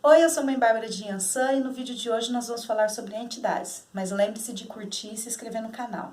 Oi, eu sou a mãe Bárbara de Yansan e no vídeo de hoje nós vamos falar sobre entidades, mas lembre-se de curtir e se inscrever no canal.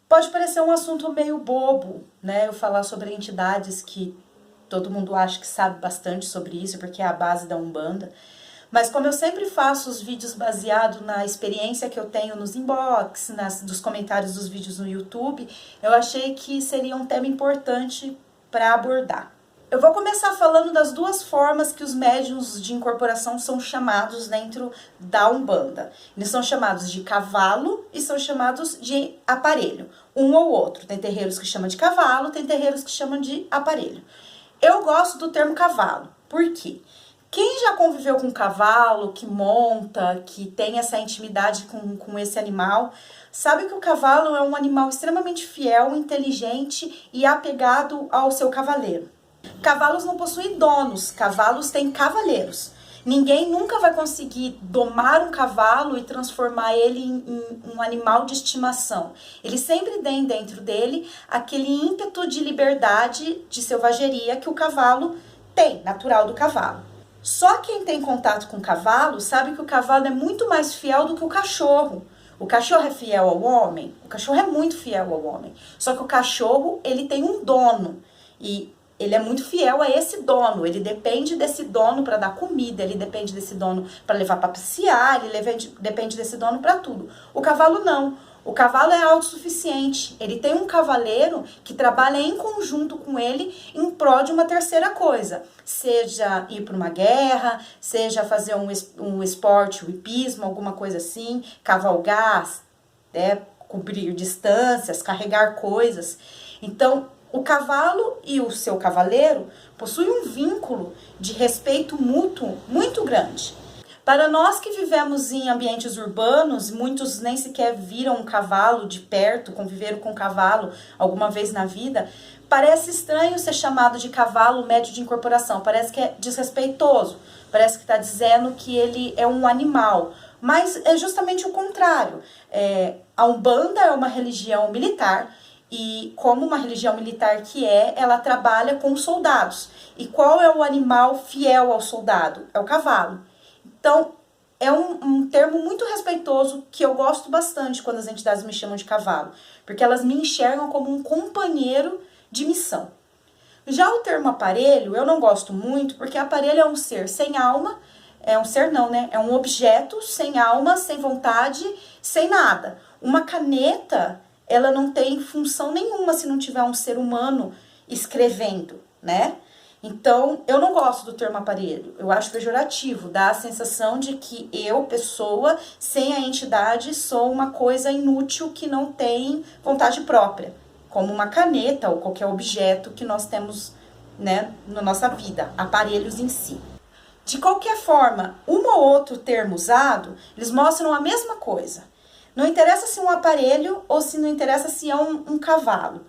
Pode parecer um assunto meio bobo, né, eu falar sobre entidades que todo mundo acha que sabe bastante sobre isso, porque é a base da Umbanda, mas como eu sempre faço os vídeos baseados na experiência que eu tenho nos inbox, dos comentários dos vídeos no YouTube, eu achei que seria um tema importante para abordar. Eu vou começar falando das duas formas que os médiuns de incorporação são chamados dentro da Umbanda. Eles são chamados de cavalo e são chamados de aparelho, um ou outro. Tem terreiros que chamam de cavalo, tem terreiros que chamam de aparelho. Eu gosto do termo cavalo, por quê? Quem já conviveu com cavalo, que monta, que tem essa intimidade com esse animal, sabe que o cavalo é um animal extremamente fiel, inteligente e apegado ao seu cavaleiro. Cavalos não possuem donos, cavalos têm cavaleiros. Ninguém nunca vai conseguir domar um cavalo e transformar ele em um animal de estimação. Ele sempre tem dentro dele aquele ímpeto de liberdade, de selvageria que o cavalo tem, natural do cavalo. Só quem tem contato com o cavalo sabe que o cavalo é muito mais fiel do que o cachorro. O cachorro é fiel ao homem? O cachorro é muito fiel ao homem. Só que o cachorro, ele tem um dono e ele é muito fiel a esse dono, ele depende desse dono para dar comida, ele depende desse dono para levar para passear, ele depende desse dono para tudo. O cavalo não. O cavalo é autossuficiente, ele tem um cavaleiro que trabalha em conjunto com ele em prol de uma terceira coisa, seja ir para uma guerra, seja fazer um esporte, um hipismo, alguma coisa assim, cavalgar, cobrir distâncias, carregar coisas. Então, o cavalo e o seu cavaleiro possuem um vínculo de respeito mútuo muito grande. Para nós que vivemos em ambientes urbanos, muitos nem sequer viram um cavalo de perto, conviveram com um cavalo alguma vez na vida, parece estranho ser chamado de cavalo médio de incorporação, parece que é desrespeitoso, parece que está dizendo que ele é um animal, mas é justamente o contrário. A Umbanda é uma religião militar, e como uma religião militar que ela trabalha com soldados. E qual é o animal fiel ao soldado? É o cavalo. Então, é um termo muito respeitoso que eu gosto bastante quando as entidades me chamam de cavalo, porque elas me enxergam como um companheiro de missão. Já o termo aparelho, eu não gosto muito, porque aparelho é um ser sem alma, é um ser não, né? É um objeto sem alma, sem vontade, sem nada. Uma caneta, ela não tem função nenhuma se não tiver um ser humano escrevendo, né? Então, eu não gosto do termo aparelho, eu acho pejorativo, dá a sensação de que eu, pessoa, sem a entidade, sou uma coisa inútil que não tem vontade própria, como uma caneta ou qualquer objeto que nós temos, né, na nossa vida, aparelhos em si. De qualquer forma, um ou outro termo usado, eles mostram a mesma coisa. Não interessa se é um aparelho ou se não interessa se é um cavalo.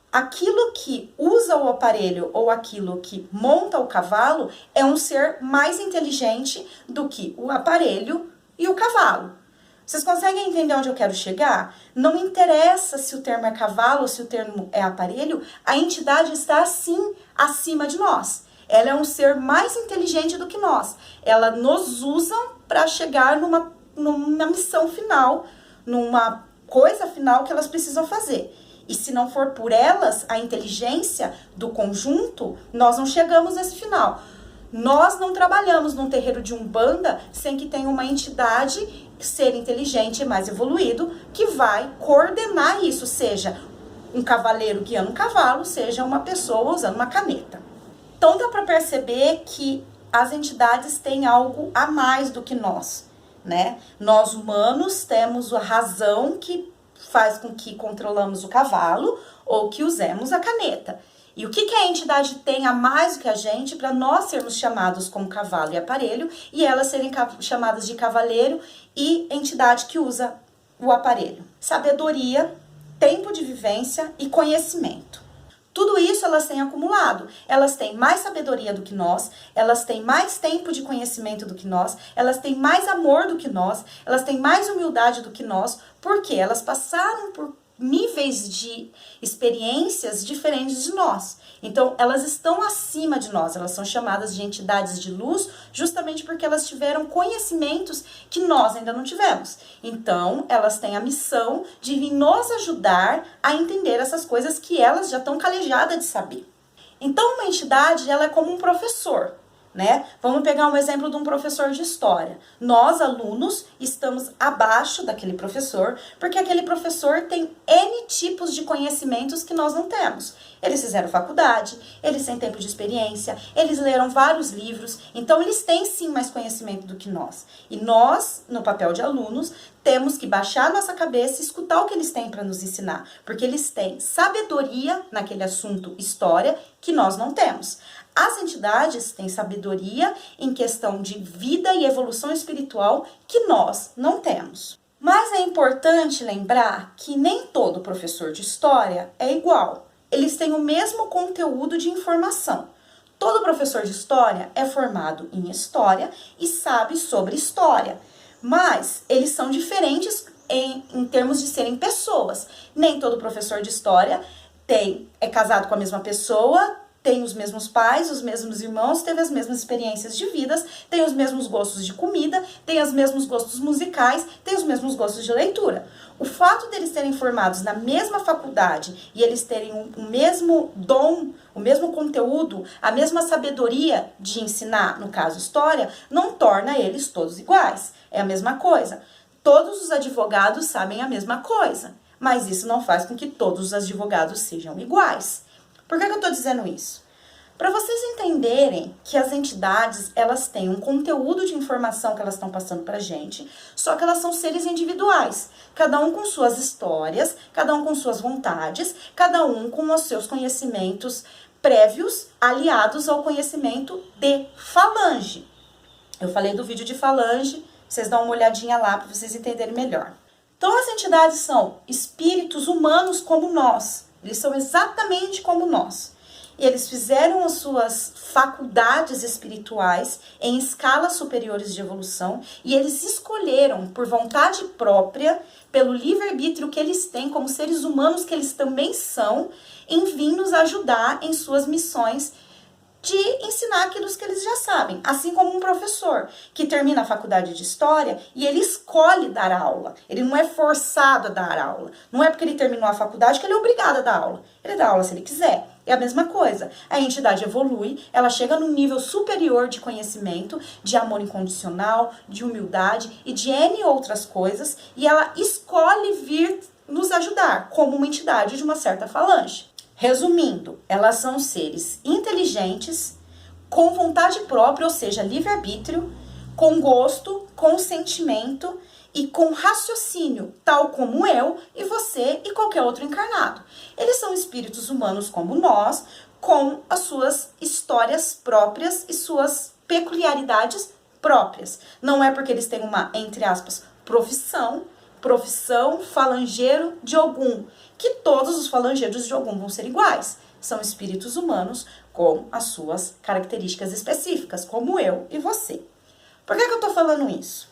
Aquilo que usa o aparelho ou aquilo que monta o cavalo é um ser mais inteligente do que o aparelho e o cavalo. Vocês conseguem entender onde eu quero chegar? Não interessa se o termo é cavalo ou se o termo é aparelho, a entidade está assim acima de nós. Ela é um ser mais inteligente do que nós. Ela nos usa para chegar numa missão final, numa coisa final que elas precisam fazer. E se não for por elas, a inteligência do conjunto, nós não chegamos nesse final. Nós não trabalhamos num terreiro de Umbanda sem que tenha uma entidade, ser inteligente e mais evoluído, que vai coordenar isso, seja um cavaleiro guiando um cavalo, seja uma pessoa usando uma caneta. Então dá para perceber que as entidades têm algo a mais do que nós, né? Nós humanos temos a razão que faz com que controlamos o cavalo ou que usemos a caneta. E o que a entidade tem a mais do que a gente para nós sermos chamados como cavalo e aparelho e elas serem chamadas de cavaleiro e entidade que usa o aparelho? Sabedoria, tempo de vivência e conhecimento. Tudo isso elas têm acumulado. Elas têm mais sabedoria do que nós, elas têm mais tempo de conhecimento do que nós, elas têm mais amor do que nós, elas têm mais humildade do que nós, porque elas passaram por níveis de experiências diferentes de nós. Então, elas estão acima de nós, elas são chamadas de entidades de luz justamente porque elas tiveram conhecimentos que nós ainda não tivemos. Então, elas têm a missão de vir nos ajudar a entender essas coisas que elas já estão calejadas de saber. Então, uma entidade, ela é como um professor, né? Vamos pegar um exemplo de um professor de história. Nós, alunos, estamos abaixo daquele professor, porque aquele professor tem N tipos de conhecimentos que nós não temos. Eles fizeram faculdade, eles têm tempo de experiência, eles leram vários livros, então eles têm sim mais conhecimento do que nós. E nós, no papel de alunos, temos que baixar a nossa cabeça e escutar o que eles têm para nos ensinar, porque eles têm sabedoria naquele assunto história que nós não temos. As entidades têm sabedoria em questão de vida e evolução espiritual que nós não temos. Mas é importante lembrar que nem todo professor de história é igual. Eles têm o mesmo conteúdo de informação. Todo professor de história é formado em história e sabe sobre história. Mas eles são diferentes em termos de serem pessoas. Nem todo professor de história é casado com a mesma pessoa, tem os mesmos pais, os mesmos irmãos, teve as mesmas experiências de vidas, tem os mesmos gostos de comida, tem os mesmos gostos musicais, tem os mesmos gostos de leitura. O fato deles serem formados na mesma faculdade e eles terem o mesmo dom, o mesmo conteúdo, a mesma sabedoria de ensinar, no caso história, não torna eles todos iguais. É a mesma coisa. Todos os advogados sabem a mesma coisa, mas isso não faz com que todos os advogados sejam iguais. Por que eu estou dizendo isso? Para vocês entenderem que as entidades, elas têm um conteúdo de informação que elas estão passando para a gente, só que elas são seres individuais, cada um com suas histórias, cada um com suas vontades, cada um com os seus conhecimentos prévios, aliados ao conhecimento de falange. Eu falei do vídeo de falange, vocês dão uma olhadinha lá para vocês entenderem melhor. Então, as entidades são espíritos humanos como nós. Eles são exatamente como nós. E eles fizeram as suas faculdades espirituais em escalas superiores de evolução e eles escolheram, por vontade própria, pelo livre-arbítrio que eles têm como seres humanos que eles também são, em vir nos ajudar em suas missões de ensinar aquilo que eles já sabem. Assim como um professor que termina a faculdade de história e ele escolhe dar aula. Ele não é forçado a dar aula. Não é porque ele terminou a faculdade que ele é obrigado a dar aula. Ele dá aula se ele quiser. É a mesma coisa. A entidade evolui, ela chega num nível superior de conhecimento, de amor incondicional, de humildade e de N outras coisas, e ela escolhe vir nos ajudar como uma entidade de uma certa falange. Resumindo, elas são seres inteligentes, com vontade própria, ou seja, livre-arbítrio, com gosto, com sentimento e com raciocínio, tal como eu e você e qualquer outro encarnado. Eles são espíritos humanos como nós, com as suas histórias próprias e suas peculiaridades próprias. Não é porque eles têm uma, entre aspas, profissão falangeiro de Ogum, que todos os falangeiros de Ogum vão ser iguais. São espíritos humanos com as suas características específicas, como eu e você. Por que eu tô falando isso?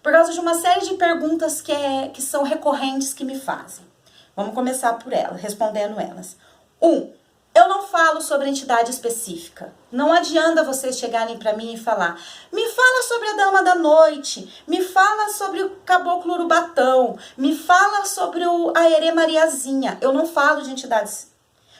Por causa de uma série de perguntas que são recorrentes que me fazem. Vamos começar por elas, respondendo elas. 1. Eu não falo sobre entidade específica. Não adianta vocês chegarem para mim e falar: me fala sobre a Dama da Noite, me fala sobre o Caboclo Urubatão, me fala sobre a Herê Mariazinha. Eu não falo de entidades,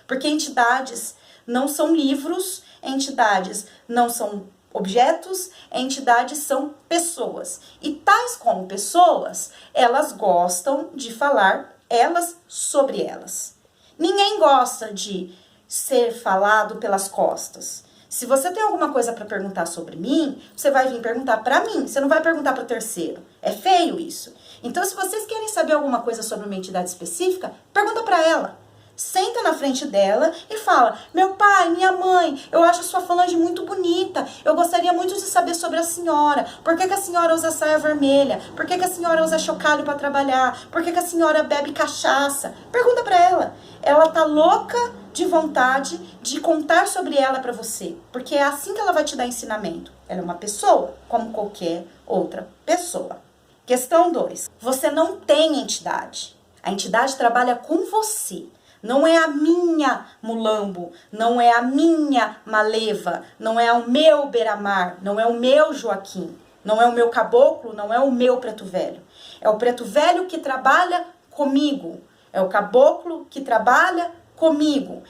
porque entidades não são livros, entidades não são objetos, entidades são pessoas. E tais como pessoas, elas gostam de falar elas sobre elas. Ninguém gosta de ser falado pelas costas. Se você tem alguma coisa para perguntar sobre mim, você vai vir perguntar para mim, você não vai perguntar para terceiro. É feio isso. Então, se vocês querem saber alguma coisa sobre uma entidade específica, pergunta para ela. Senta na frente dela e fala: meu pai, minha mãe, eu acho a sua falange muito bonita. Eu gostaria muito de saber sobre a senhora. Por que a senhora usa saia vermelha? Por que a senhora usa chocalho para trabalhar? Por que a senhora bebe cachaça? Pergunta para ela. Ela tá louca de vontade de contar sobre ela para você, porque é assim que ela vai te dar ensinamento. Ela é uma pessoa, como qualquer outra pessoa. Questão 2. Você não tem entidade. A entidade trabalha com você. Não é a minha mulambo, não é a minha maleva, não é o meu beira-mar, não é o meu Joaquim, não é o meu caboclo, não é o meu preto velho. É o preto velho que trabalha comigo, é o caboclo que trabalha comigo.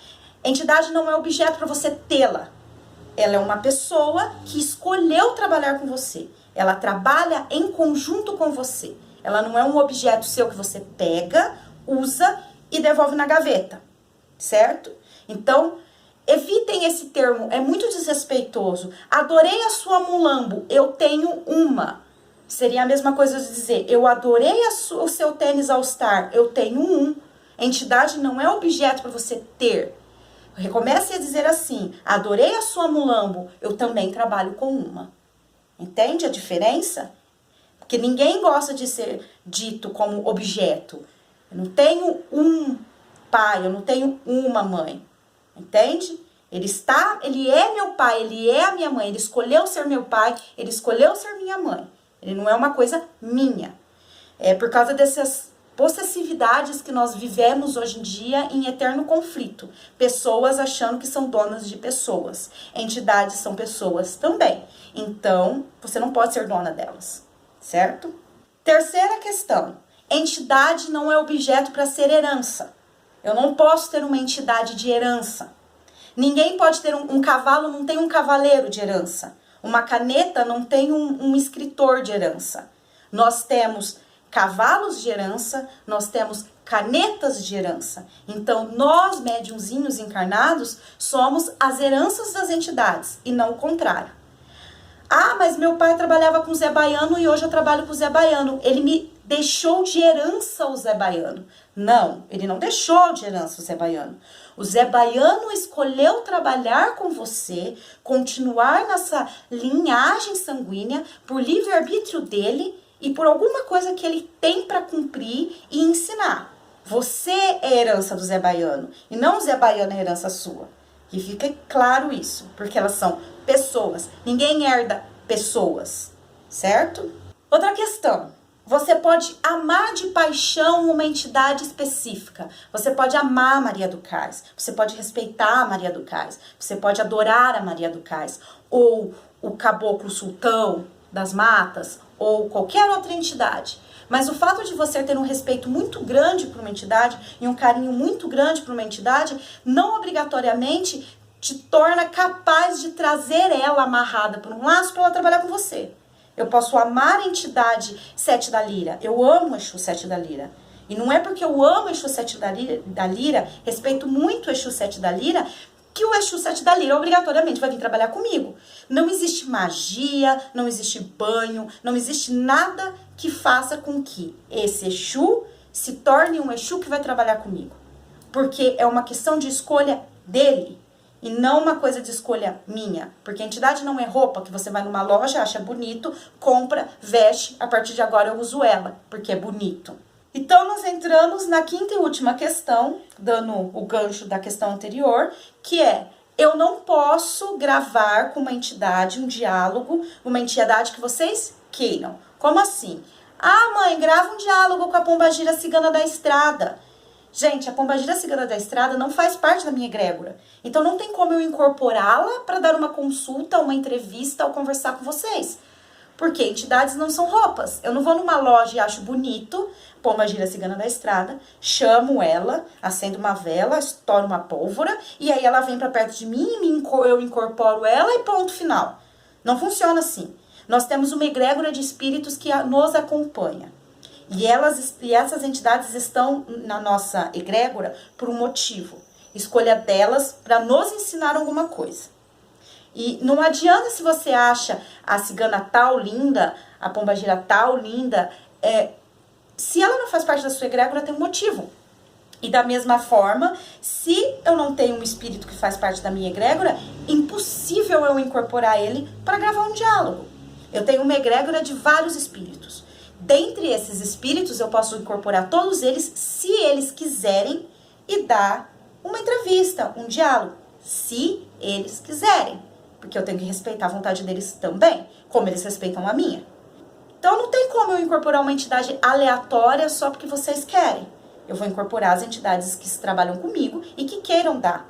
A entidade não é objeto para você tê-la. Ela é uma pessoa que escolheu trabalhar com você. Ela trabalha em conjunto com você. Ela não é um objeto seu que você pega, usa e devolve na gaveta, certo? Então, evitem esse termo, é muito desrespeitoso. Adorei a sua mulambo, eu tenho uma. Seria a mesma coisa de dizer, eu adorei o seu tênis All Star, eu tenho um. A entidade não é objeto para você ter. Recomece a dizer assim, adorei a sua mulambo, eu também trabalho com uma. Entende a diferença? Porque ninguém gosta de ser dito como objeto. Eu não tenho um pai, eu não tenho uma mãe. Entende? Ele é meu pai, ele é a minha mãe. Ele escolheu ser meu pai, ele escolheu ser minha mãe. Ele não é uma coisa minha. É por causa dessas possessividades que nós vivemos hoje em dia em eterno conflito. Pessoas achando que são donas de pessoas. Entidades são pessoas também. Então, você não pode ser dona delas, certo? Terceira questão. Entidade não é objeto para ser herança. Eu não posso ter uma entidade de herança. Ninguém pode ter um cavalo, não tem um cavaleiro de herança. Uma caneta não tem um escritor de herança. Nós temos cavalos de herança, nós temos canetas de herança. Então, nós, médiumzinhos encarnados, somos as heranças das entidades e não o contrário. Ah, mas meu pai trabalhava com o Zé Baiano e hoje eu trabalho com o Zé Baiano. Ele me deixou de herança o Zé Baiano. Não, ele não deixou de herança o Zé Baiano. O Zé Baiano escolheu trabalhar com você, continuar nessa linhagem sanguínea por livre-arbítrio dele e por alguma coisa que ele tem para cumprir e ensinar. Você é a herança do Zé Baiano e não o Zé Baiano é a herança sua. Que fique claro isso, porque elas são pessoas. Ninguém herda pessoas, certo? Outra questão. Você pode amar de paixão uma entidade específica. Você pode amar a Maria do Cais. Você pode respeitar a Maria do Cais. Você pode adorar a Maria do Cais. Ou o caboclo sultão das matas. Ou qualquer outra entidade. Mas o fato de você ter um respeito muito grande por uma entidade e um carinho muito grande por uma entidade, não obrigatoriamente te torna capaz de trazer ela amarrada por um laço para ela trabalhar com você. Eu posso amar a entidade Sete da Lira. Eu amo o Exu Sete da Lira. E não é porque eu amo o Exu Sete da Lira, respeito muito o Exu Sete da Lira, que o Exu Sete da Lira obrigatoriamente vai vir trabalhar comigo. Não existe magia, não existe banho, não existe nada que faça com que esse Exu se torne um Exu que vai trabalhar comigo. Porque é uma questão de escolha dele. E não uma coisa de escolha minha. Porque a entidade não é roupa que você vai numa loja, acha bonito, compra, veste, a partir de agora eu uso ela, porque é bonito. Então, nós entramos na quinta e última questão, dando o gancho da questão anterior, que é, eu não posso gravar com uma entidade, um diálogo, uma entidade que vocês queiram. Como assim? Ah, mãe, grava um diálogo com a pombagira cigana da estrada. Gente, a pombagira cigana da estrada não faz parte da minha egrégora. Então não tem como eu incorporá-la para dar uma consulta, uma entrevista ou conversar com vocês. Porque entidades não são roupas. Eu não vou numa loja e acho bonito, pombagira cigana da estrada, chamo ela, acendo uma vela, estouro uma pólvora, e aí ela vem para perto de mim, eu incorporo ela e ponto final. Não funciona assim. Nós temos uma egrégora de espíritos que nos acompanha. E essas entidades estão na nossa egrégora por um motivo. Escolha delas para nos ensinar alguma coisa. E não adianta se você acha a cigana tal linda, a pombagira tal linda, se ela não faz parte da sua egrégora, tem um motivo. E da mesma forma, se eu não tenho um espírito que faz parte da minha egrégora, impossível eu incorporar ele para gravar um diálogo. Eu tenho uma egrégora de vários espíritos. Dentre esses espíritos, eu posso incorporar todos eles, se eles quiserem, e dar uma entrevista, um diálogo, se eles quiserem. Porque eu tenho que respeitar a vontade deles também, como eles respeitam a minha. Então, não tem como eu incorporar uma entidade aleatória só porque vocês querem. Eu vou incorporar as entidades que trabalham comigo e que queiram dar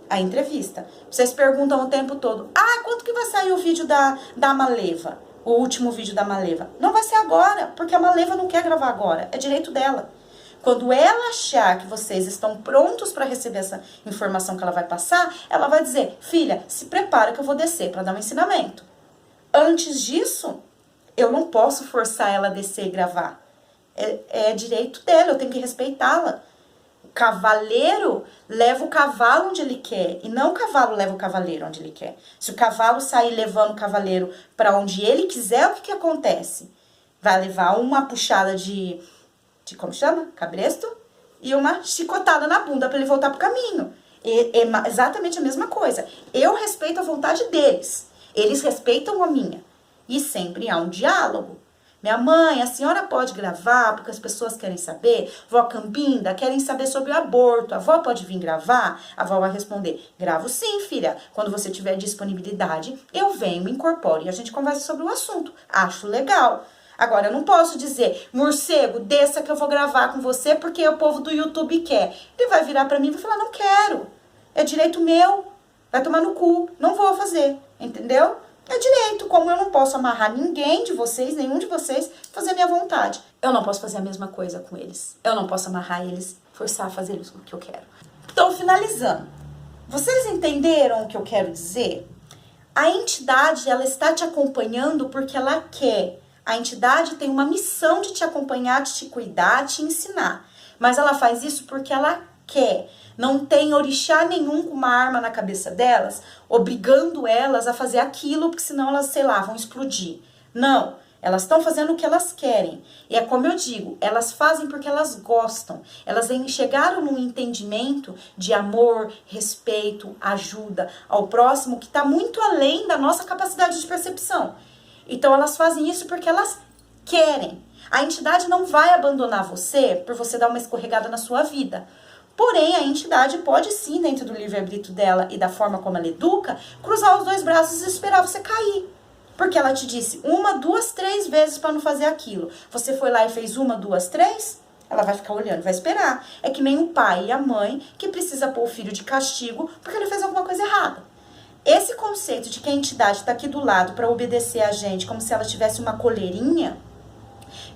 a entrevista. Vocês perguntam o tempo todo, quando que vai sair o vídeo da Maleva? O último vídeo da Maleva? Não vai ser agora, porque a Maleva não quer gravar agora, é direito dela. Quando ela achar que vocês estão prontos para receber essa informação que ela vai passar, ela vai dizer, filha, se prepara que eu vou descer para dar um ensinamento. Antes disso, eu não posso forçar ela a descer e gravar. É direito dela, eu tenho que respeitá-la. O cavaleiro leva o cavalo onde ele quer, e não o cavalo leva o cavaleiro onde ele quer. Se o cavalo sair levando o cavaleiro para onde ele quiser, o que acontece? Vai levar uma puxada de como chama? Cabresto, e uma chicotada na bunda para ele voltar pro caminho. É exatamente a mesma coisa. Eu respeito a vontade deles, eles respeitam a minha. E sempre há um diálogo. Minha mãe, a senhora pode gravar porque as pessoas querem saber? Vó Campinda, querem saber sobre o aborto. A avó pode vir gravar? A avó vai responder, gravo sim, filha. Quando você tiver disponibilidade, eu venho, me incorporo e a gente conversa sobre o assunto. Acho legal. Agora, eu não posso dizer, morcego, desça que eu vou gravar com você porque o povo do YouTube quer. Ele vai virar pra mim e vai falar, não quero. É direito meu. Vai tomar no cu. Não vou fazer. Entendeu? É direito. Como eu não posso amarrar ninguém de vocês, nenhum de vocês, fazer a minha vontade. Eu não posso fazer a mesma coisa com eles. Eu não posso amarrar eles, forçar a fazer o que eu quero. Então, finalizando. Vocês entenderam o que eu quero dizer? A entidade, ela está te acompanhando porque ela quer. A entidade tem uma missão de te acompanhar, de te cuidar, de te ensinar. Mas ela faz isso porque ela quer. Não tem orixá nenhum com uma arma na cabeça delas, obrigando elas a fazer aquilo, porque senão elas, sei lá, vão explodir. Não, elas estão fazendo o que elas querem. E é como eu digo, elas fazem porque elas gostam. Elas chegaram num entendimento de amor, respeito, ajuda ao próximo, que está muito além da nossa capacidade de percepção. Então, elas fazem isso porque elas querem. A entidade não vai abandonar você por você dar uma escorregada na sua vida. Porém, a entidade pode sim, dentro do livre-arbítrio dela e da forma como ela educa, cruzar os dois braços e esperar você cair. Porque ela te disse 1, 2, 3 vezes para não fazer aquilo. Você foi lá e fez 1, 2, 3, ela vai ficar olhando, vai esperar. É que nem o pai e a mãe que precisa pôr o filho de castigo porque ele fez alguma coisa errada. Esse conceito de que a entidade está aqui do lado para obedecer a gente como se ela tivesse uma coleirinha,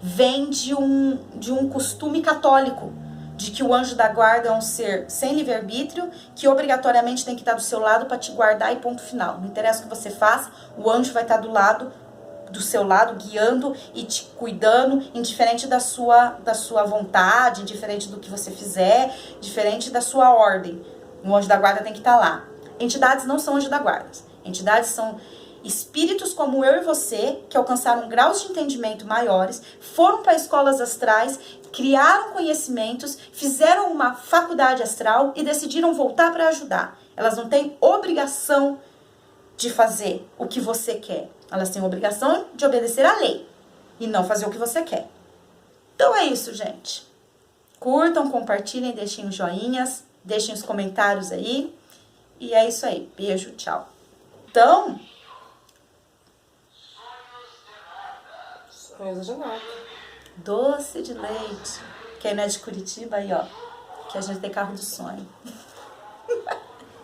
vem de um costume católico, de que o anjo da guarda é um ser sem livre-arbítrio, que obrigatoriamente tem que estar do seu lado para te guardar e ponto final. Não interessa o que você faça, o anjo vai estar do seu lado, guiando e te cuidando, indiferente da sua vontade, indiferente do que você fizer, diferente da sua ordem. O anjo da guarda tem que estar lá. Entidades não são anjos da guarda. Entidades são espíritos como eu e você, que alcançaram graus de entendimento maiores, foram para escolas astrais, criaram conhecimentos, fizeram uma faculdade astral e decidiram voltar para ajudar. Elas não têm obrigação de fazer o que você quer. Elas têm obrigação de obedecer à lei e não fazer o que você quer. Então é isso, gente. Curtam, compartilhem, deixem os joinhas, deixem os comentários aí. E é isso aí. Beijo, tchau. Então... Sonhos de nada. Doce de leite. Quem não é de Curitiba aí, ó. Que a gente tem carro de sonho.